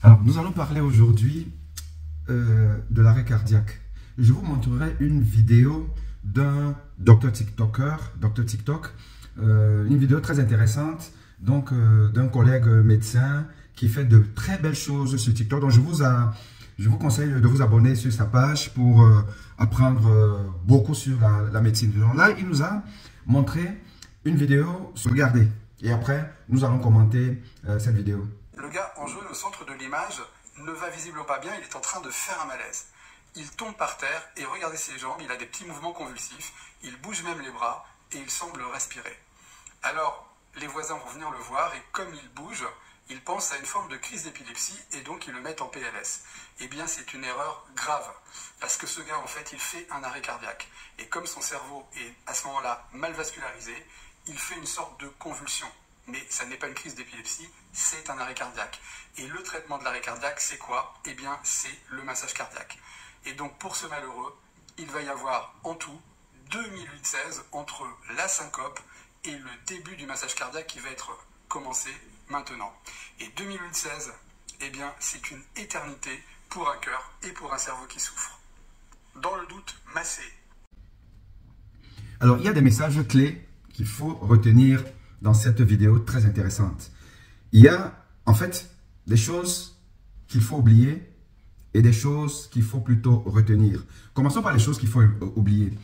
Alors, nous allons parler aujourd'hui de l'arrêt cardiaque. Je vous montrerai une vidéo d'un docteur TikTok, une vidéo très intéressante, donc d'un collègue médecin qui fait de très belles choses sur TikTok. Donc, je vous conseille de vous abonner sur sa page pour apprendre beaucoup sur la médecine. Donc là, il nous a montré une vidéo, regardez, et après, nous allons commenter cette vidéo. Le gars en jaune au centre de l'image ne va visiblement pas bien, il est en train de faire un malaise. Il tombe par terre et regardez ses jambes, il a des petits mouvements convulsifs, il bouge même les bras et il semble respirer. Alors, les voisins vont venir le voir et comme il bouge, ils pensent à une forme de crise d'épilepsie et donc ils le mettent en PLS. Eh bien, c'est une erreur grave parce que ce gars, en fait, il fait un arrêt cardiaque. Et comme son cerveau est à ce moment-là mal vascularisé, il fait une sorte de convulsion. Mais ça n'est pas une crise d'épilepsie, c'est un arrêt cardiaque. Et le traitement de l'arrêt cardiaque, c'est quoi? Eh bien, c'est le massage cardiaque. Et donc, pour ce malheureux, il va y avoir en tout 2 minutes 16 entre la syncope et le début du massage cardiaque qui va être commencé maintenant. Et 2 minutes 16, eh bien, c'est une éternité pour un cœur et pour un cerveau qui souffre. Dans le doute, massez. Alors, il y a des messages clés qu'il faut retenir dans cette vidéo très intéressante. Il y a en fait des choses qu'il faut oublier et des choses qu'il faut plutôt retenir. Commençons par les choses qu'il faut oublier.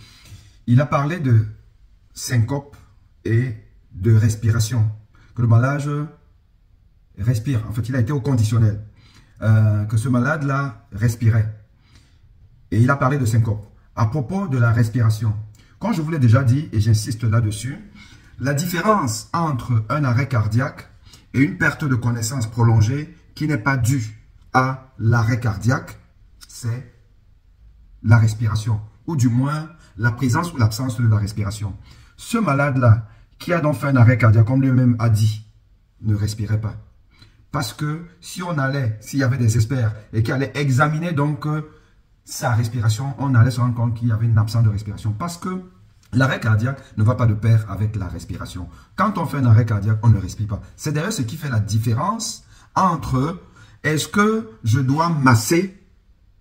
Il a parlé de syncope et de respiration. Que le malade respire. En fait, il a été au conditionnel. Que ce malade-là respirait. Et il a parlé de syncope. À propos de la respiration, comme je vous l'ai déjà dit, et j'insiste là-dessus, la différence entre un arrêt cardiaque et une perte de connaissance prolongée qui n'est pas due à l'arrêt cardiaque, c'est la respiration, ou du moins la présence ou l'absence de la respiration. Ce malade-là, qui a donc fait un arrêt cardiaque, comme lui-même a dit, ne respirait pas. Parce que si on allait, s'il y avait des experts et qui allaient examiner donc sa respiration, on allait se rendre compte qu'il y avait une absence de respiration. Parce que l'arrêt cardiaque ne va pas de pair avec la respiration. Quand on fait un arrêt cardiaque, on ne respire pas. C'est d'ailleurs ce qui fait la différence entre est-ce que je dois masser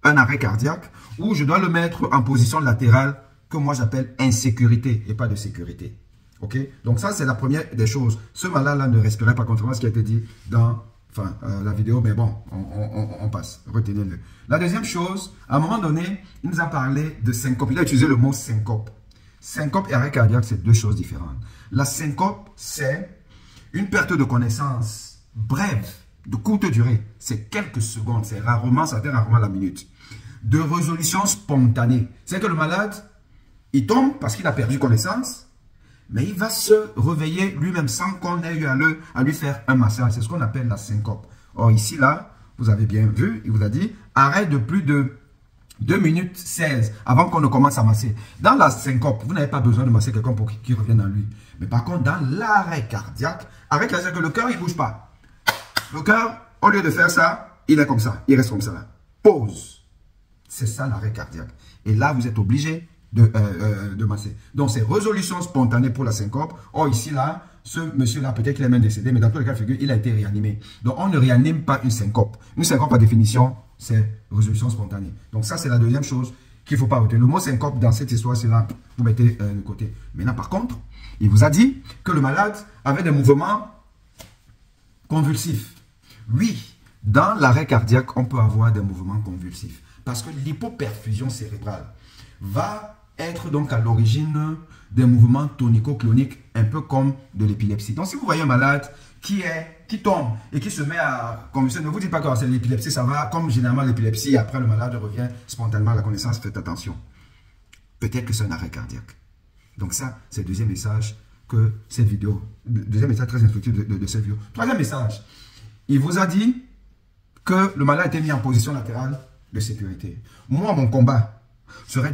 un arrêt cardiaque ou je dois le mettre en position latérale que moi j'appelle insécurité et pas de sécurité. Ok? Donc ça, c'est la première des choses. Ce malade-là ne respirait pas, contrairement à ce qui a été dit dans la vidéo, mais bon, on passe. Retenez-le. La deuxième chose, à un moment donné, il nous a parlé de syncope. Il a utilisé le mot syncope. Syncope et arrêt cardiaque, c'est deux choses différentes. La syncope, c'est une perte de connaissance brève, de courte durée. C'est quelques secondes, c'est rarement, ça atteint rarement la minute. De résolution spontanée. C'est que le malade, il tombe parce qu'il a perdu connaissance, mais il va se réveiller lui-même sans qu'on ait eu à lui faire un massage. C'est ce qu'on appelle la syncope. Or, ici, là, vous avez bien vu, il vous a dit, arrêt de plus de 2 minutes 16 avant qu'on ne commence à masser. Dans la syncope, vous n'avez pas besoin de masser quelqu'un pour qu'il revienne en lui. Mais par contre, dans l'arrêt cardiaque, que le cœur, il ne bouge pas. Le cœur, au lieu de faire ça, il est comme ça. Il reste comme ça là. Pause. C'est ça l'arrêt cardiaque. Et là, vous êtes obligé de masser. Donc, c'est résolution spontanée pour la syncope. Or, ici, là, ce monsieur-là, peut-être qu'il est même décédé, mais dans tous les cas de figure, il a été réanimé. Donc, on ne réanime pas une syncope. Une syncope, par définition, c'est résolution spontanée. Donc, ça, c'est la deuxième chose qu'il ne faut pas retenir. Le mot syncope, dans cette histoire, c'est là, vous mettez de côté. Maintenant, par contre, il vous a dit que le malade avait des mouvements convulsifs. Oui, dans l'arrêt cardiaque, on peut avoir des mouvements convulsifs. Parce que l'hypoperfusion cérébrale va être donc à l'origine des mouvements tonico-cloniques, un peu comme de l'épilepsie. Donc, si vous voyez un malade qui tombe et qui se met à convulsionner, ne vous dites pas que c'est l'épilepsie, ça va comme généralement l'épilepsie, après le malade revient spontanément à la connaissance, faites attention. Peut-être que c'est un arrêt cardiaque. Donc ça, c'est le deuxième message que cette vidéo, deuxième message très instructif de cette vidéo. Troisième message, il vous a dit que le malade a été mis en position latérale de sécurité. Moi, mon combat serait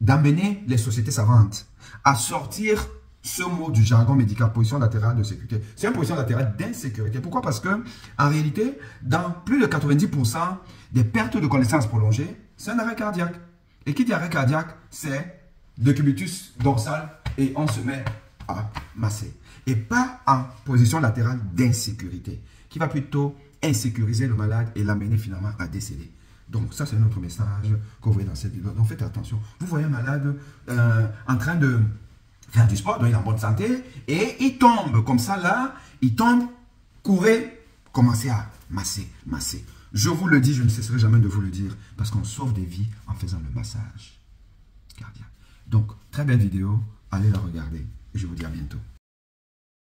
d'amener les sociétés savantes à sortir ce mot du jargon médical, position latérale de sécurité. C'est une position latérale d'insécurité. Pourquoi? Parce que, en réalité, dans plus de 90% des pertes de connaissance prolongées, c'est un arrêt cardiaque. Et qui dit arrêt cardiaque, c'est décubitus dorsal et on se met à masser. Et pas en position latérale d'insécurité, qui va plutôt insécuriser le malade et l'amener finalement à décéder. Donc ça c'est notre message que vous voyez dans cette vidéo. Donc faites attention. Vous voyez un malade en train de faire du sport, donc il est en bonne santé, et il tombe comme ça là, il tombe, courez, commencez à masser, masser. Je vous le dis, je ne cesserai jamais de vous le dire, parce qu'on sauve des vies en faisant le massage cardiaque. Donc, très belle vidéo, allez la regarder, et je vous dis à bientôt.